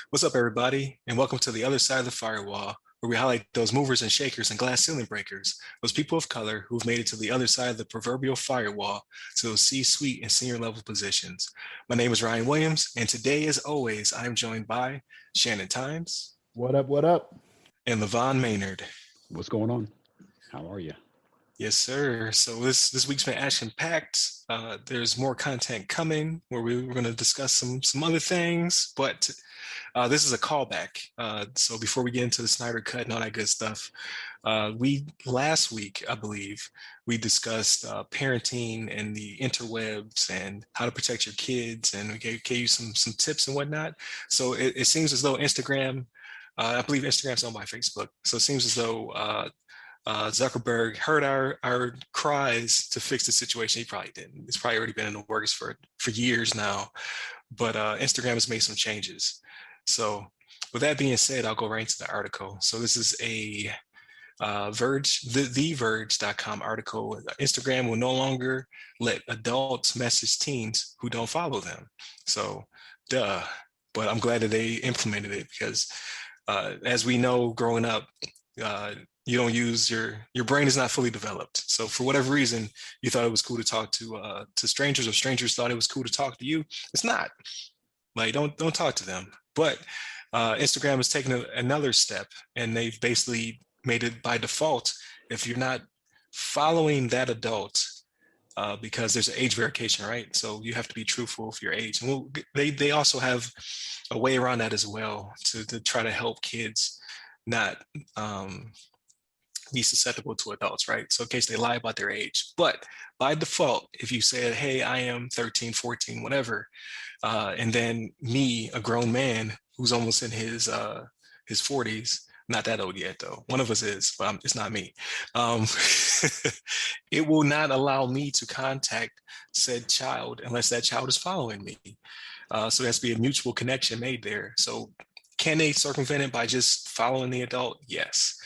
What's up, everybody, and welcome to the other side of the firewall, where we highlight those movers and shakers and glass ceiling breakers, those people of color who've made it to the other side of the proverbial firewall, to those C-suite and senior level positions. My name is Ryan Williams, and today, as always, I'm joined by Shannon Times What up? What up? and Levon Maynard. What's going on? How are you? Yes, sir. So this week's been action packed. There's more content coming where we're going to discuss some other things, but this is a callback. So before we get into the Snyder Cut and all that good stuff, we last week, I believe, we discussed parenting and the interwebs and how to protect your kids, and we gave you some tips and whatnot. So it seems as though Instagram, I believe Instagram's owned by Facebook, so it seems as though Zuckerberg heard our cries to fix the situation. He probably didn't. It's probably already been in the works for years now. But Instagram has made some changes. So with that being said, I'll go right into the article. So this is a Verge, TheVerge.com article. Instagram will no longer let adults message teens who don't follow them. So, duh. But I'm glad that they implemented it because, as we know, growing up, you don't use your brain is not fully developed. So for whatever reason, you thought it was cool to talk to strangers, or strangers thought it was cool to talk to you. It's not. Like don't talk to them. But Instagram has taken another step, and they've basically made it by default. If you're not following that adult, because there's an age verification, right? So you have to be truthful with your age. And they also have a way around that as well to try to help kids not be susceptible to adults, right? So in case they lie about their age. But by default, if you say, hey, I am 13, 14, whatever, and then me, a grown man who's almost in his 40s, not that old yet though. One of us is, but it's not me. It will not allow me to contact said child unless that child is following me. So there has to be a mutual connection made there. So can they circumvent it by just following the adult? Yes.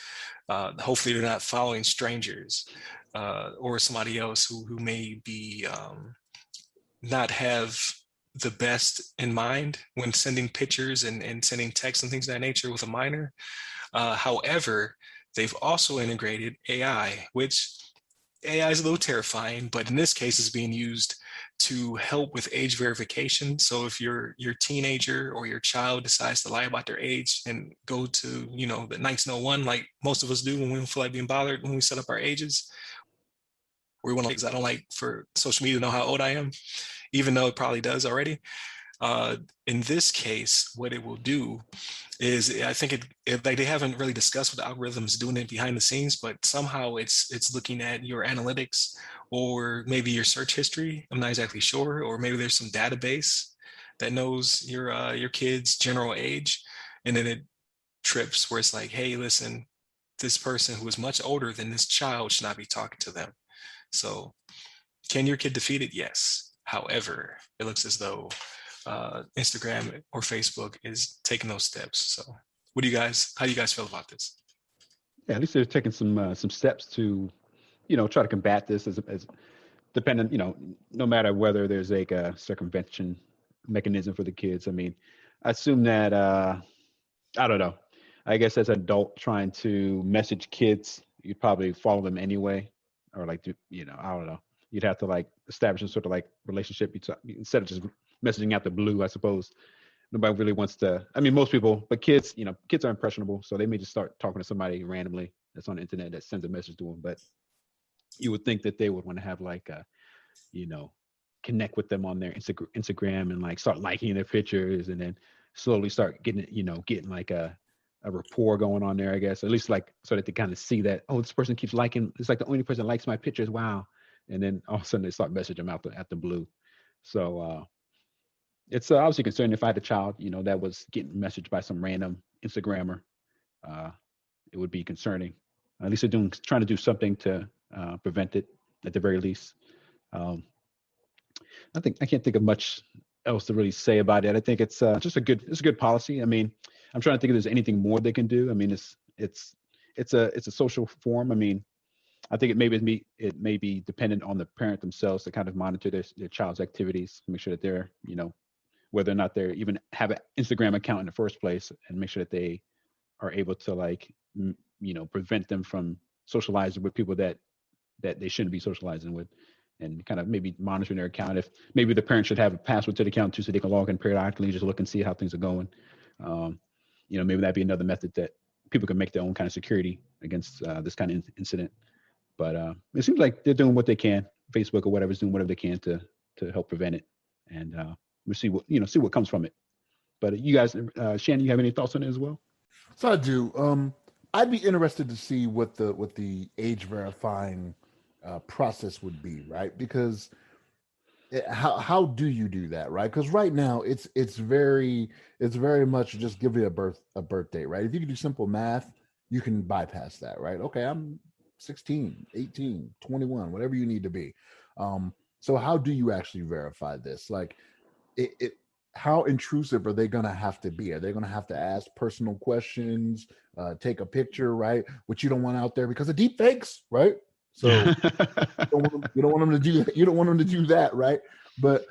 Hopefully they're not following strangers or somebody else who may be not have the best in mind when sending pictures and sending texts and things of that nature with a minor. However, they've also integrated AI, which AI is a little terrifying, but in this case is being used to help with age verification. So if your teenager or your child decides to lie about their age and go to, the 1901, like most of us do when we don't feel like being bothered when we set up our ages, we want to, because I don't like for social media to know how old I am, even though it probably does already. In this case, what it will do is, I think like they haven't really discussed what the algorithm is doing it behind the scenes, but somehow it's looking at your analytics or maybe your search history. I'm not exactly sure, or maybe there's some database that knows your kid's general age, and then it trips where it's like, hey, listen, this person who is much older than this child should not be talking to them. So, can your kid defeat it? Yes. However, it looks as though Instagram or Facebook is taking those steps. So, how do you guys feel about this? Yeah, at least they're taking some steps to, try to combat this as dependent, no matter whether there's like a circumvention mechanism for the kids. I mean, I assume that I don't know. I guess as an adult trying to message kids, you'd probably follow them anyway, or like I don't know. You'd have to like establish a sort of like relationship instead of just messaging out the blue. I suppose nobody really wants to. I mean, most people, but kids, kids are impressionable, so they may just start talking to somebody randomly that's on the internet that sends a message to them. But you would think that they would want to have like a, you know, connect with them on their Instagram and like start liking their pictures and then slowly start getting, getting like a rapport going on there, I guess. At least like so that they kind of see that, oh, this person keeps liking. It's like the only person that likes my pictures. Wow. And then all of a sudden they start messaging them out at the blue. So it's obviously concerning. If I had a child, that was getting messaged by some random Instagrammer, uh, it would be concerning. At least they're trying to do something to prevent it at the very least. Um, I can't think of much else to really say about it. I think it's just a good policy. I mean, I'm trying to think if there's anything more they can do. I mean, it's a social form. I mean, I think it may be dependent on the parent themselves to kind of monitor their child's activities, make sure that they're whether or not they even have an Instagram account in the first place, and make sure that they are able to like prevent them from socializing with people that they shouldn't be socializing with, and kind of maybe monitoring their account. If maybe the parent should have a password to the account too, so they can log in periodically and just look and see how things are going. Maybe that'd be another method that people can make their own kind of security against this kind of incident. But it seems like they're doing what they can. Facebook or whatever's doing whatever they can to help prevent it, and we'll see what comes from it. But you guys, Shannon, you have any thoughts on it as well? So I do. I'd be interested to see what the age verifying process would be, right? Because how do you do that, right? Because right now it's very much just give you a birth date, right? If you can do simple math, you can bypass that, right? Okay, I'm 16, 18, 21, whatever you need to be. So how do you actually verify this? Like, how intrusive are they going to have to be? Are they going to have to ask personal questions, take a picture, right? Which you don't want out there because of deep fakes, right? So you don't want them to do that. You don't want them to do that, right? But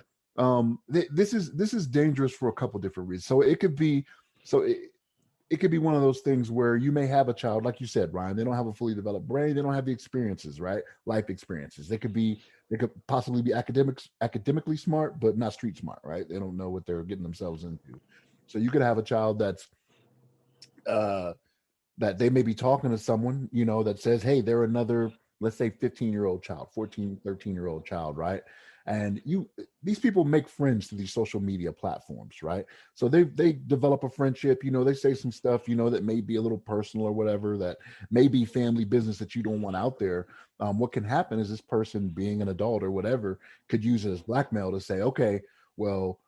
this is dangerous for a couple different reasons. So it could be one of those things where you may have a child, like you said, Ryan, they don't have a fully developed brain, they don't have the experiences, right? Life experiences. They could possibly be academically smart, but not street smart, right? They don't know what they're getting themselves into. So you could have a child that's that they may be talking to someone, that says, hey, they're another, let's say 15-year-old child, 14, 13-year-old child, right? And these people make friends through these social media platforms, right? So they develop a friendship, they say some stuff, that may be a little personal or whatever, that may be family business that you don't want out there. What can happen is this person, being an adult or whatever, could use it as blackmail to say, okay, well,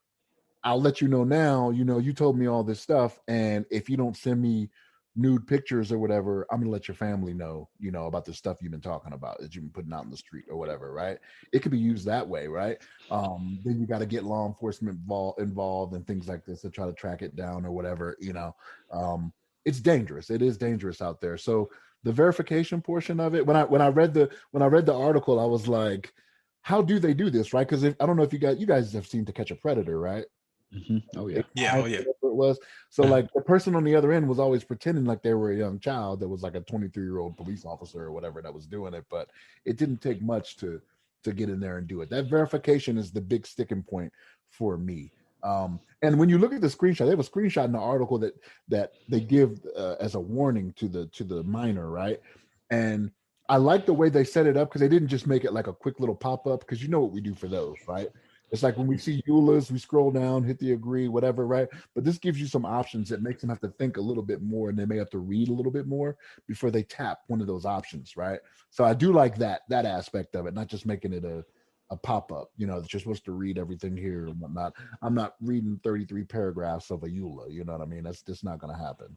I'll let you know now, you told me all this stuff, and if you don't send me nude pictures or whatever, I'm gonna let your family know, about the stuff you've been talking about that you've been putting out in the street or whatever, right? It could be used that way, right? Then you got to get law enforcement involved and things like this to try to track it down or whatever. It's dangerous. It is dangerous out there. So the verification portion of it, when I read the article, I was like, how do they do this, right? Because I don't know if you guys have seen To Catch a Predator, right? Mm-hmm. Oh yeah. Yeah. It was. So like the person on the other end was always pretending like they were a young child that was like a 23-year-old police officer or whatever that was doing it, but it didn't take much to get in there and do it. That verification is the big sticking point for me. And when you look at the screenshot, they have a screenshot in the article that they give as a warning to the minor, right? And I like the way they set it up because they didn't just make it like a quick little pop-up, because you know what we do for those, right? It's like when we see EULAs, we scroll down, hit the agree, whatever, right? But this gives you some options that makes them have to think a little bit more, and they may have to read a little bit more before they tap one of those options, right? So I do like that aspect of it, not just making it a pop-up, that you're supposed to read everything here and whatnot. I'm not reading 33 paragraphs of a EULA, you know what I mean? That's just not going to happen.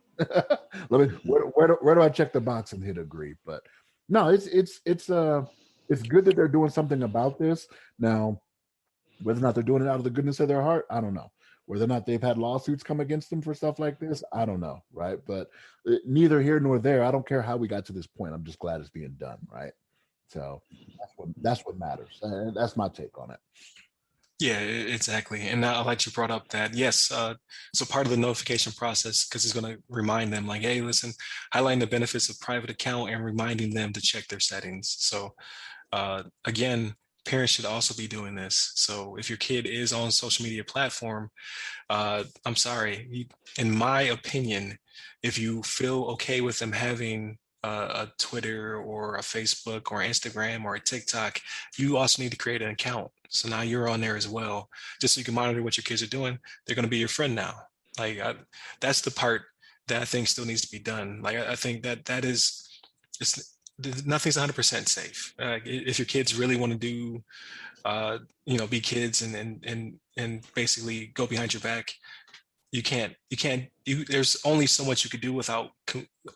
Where do I check the box and hit agree? But no, it's good that they're doing something about this. Now, whether or not they're doing it out of the goodness of their heart, I don't know. Whether or not they've had lawsuits come against them for stuff like this, I don't know, right? But neither here nor there. I don't care how we got to this point. I'm just glad it's being done, right? So that's what matters. That's my take on it. Yeah, exactly. And I like you brought up that, yes, so part of the notification process, because it's going to remind them like, hey, listen, highlighting the benefits of private account and reminding them to check their settings. So again, parents should also be doing this. So if your kid is on social media platform, I'm sorry, in my opinion, if you feel okay with them having a Twitter or a Facebook or Instagram or a TikTok, you also need to create an account. So now you're on there as well, just so you can monitor what your kids are doing. They're going to be your friend now. Like that's the part that I think still needs to be done. Like I think that is, nothing's 100% safe. If your kids really want to do, be kids and basically go behind your back, there's only so much you could do without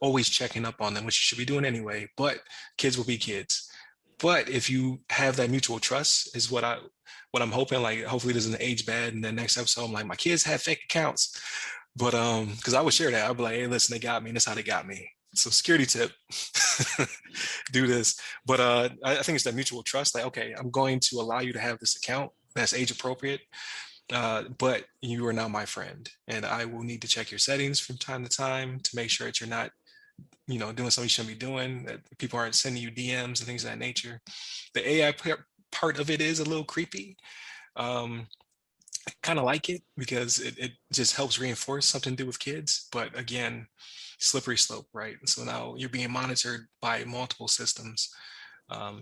always checking up on them, which you should be doing anyway, but kids will be kids. But if you have that mutual trust is what I'm hoping, like hopefully it doesn't age bad. And then next episode, I'm like, my kids have fake accounts, but because I would share that. I'd be like, hey, listen, they got me, and that's how they got me. So security tip, do this. But I think it's that mutual trust. Like, okay, I'm going to allow you to have this account that's age appropriate. but you are now my friend, and I will need to check your settings from time to time to make sure that you're not, doing something you shouldn't be doing, that people aren't sending you DMs and things of that nature. The AI part of it is a little creepy. Um, I kind of like it because it just helps reinforce something to do with kids. But again, slippery slope, right? So now you're being monitored by multiple systems.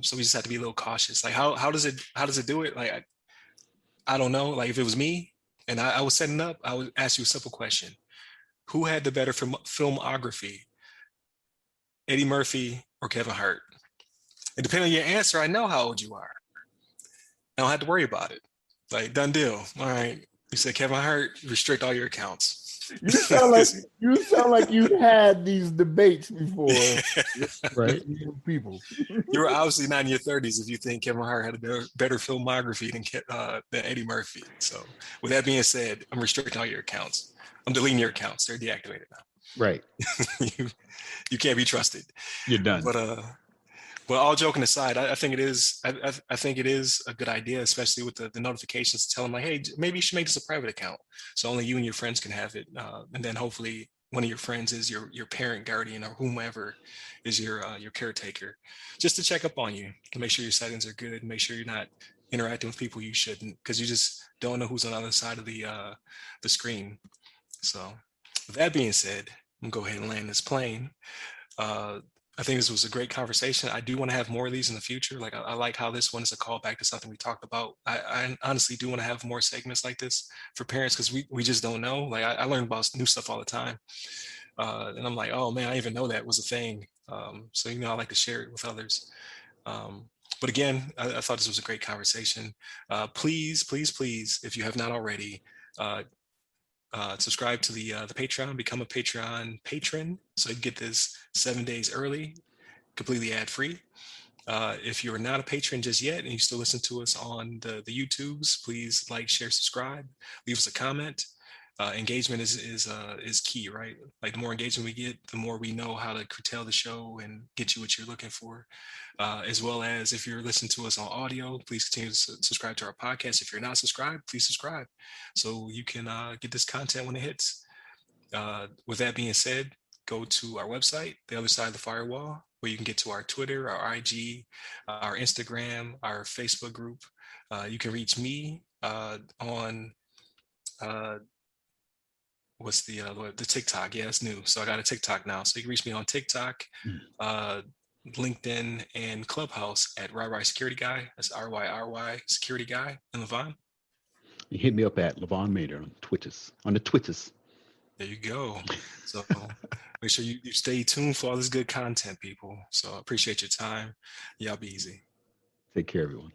So we just have to be a little cautious. Like how does it do it? Like I don't know. Like if it was me and I was setting up, I would ask you a simple question: Who had the better filmography, Eddie Murphy or Kevin Hart? And depending on your answer, I know how old you are. I don't have to worry about it. Like done deal. All right. You said Kevin Hart, restrict all your accounts. You sound like you've had these debates before Right. with people. You're obviously not in your 30s if you think Kevin Hart had a better filmography than Eddie Murphy. So, with that being said, I'm restricting all your accounts. I'm deleting your accounts. They're deactivated now. Right. you can't be trusted. You're done. But all joking aside, I think it is. I think it is a good idea, especially with the notifications to tell them like, hey, maybe you should make this a private account, so only you and your friends can have it, and then hopefully one of your friends is your parent, guardian, or whomever is your caretaker, just to check up on you, to make sure your settings are good, make sure you're not interacting with people you shouldn't, because you just don't know who's on the other side of the screen. So, with that being said, I'm gonna go ahead and land this plane. I think this was a great conversation. I do want to have more of these in the future. Like I like how this one is a callback to something we talked about. I honestly do want to have more segments like this for parents because we just don't know. Like I learn about new stuff all the time, and I'm like, oh man, I didn't even know that was a thing. So I like to share it with others. But again, I thought this was a great conversation. Please, please, please, if you have not already, subscribe to the Patreon, become a Patreon patron, so you get this 7 days early, completely ad free. If you're not a patron just yet and you still listen to us on the YouTubes, please like, share, subscribe, leave us a comment. Engagement is key, right? Like the more engagement we get, the more we know how to curtail the show and get you what you're looking for. As well as if you're listening to us on audio, please continue to subscribe to our podcast. If you're not subscribed, please subscribe so you can get this content when it hits. With that being said, go to our website, The Other Side of the Firewall, where you can get to our Twitter, our IG, our Instagram, our Facebook group. You can reach me on what's the TikTok? Yeah, it's new. So I got a TikTok now. So you can reach me on TikTok, LinkedIn, and Clubhouse at RyRy Security Guy. That's RYRY Security Guy. And Levon? You hit me up at Levon Mader on the Twitters. There you go. So make sure you stay tuned for all this good content, people. So I appreciate your time. Y'all be easy. Take care, everyone.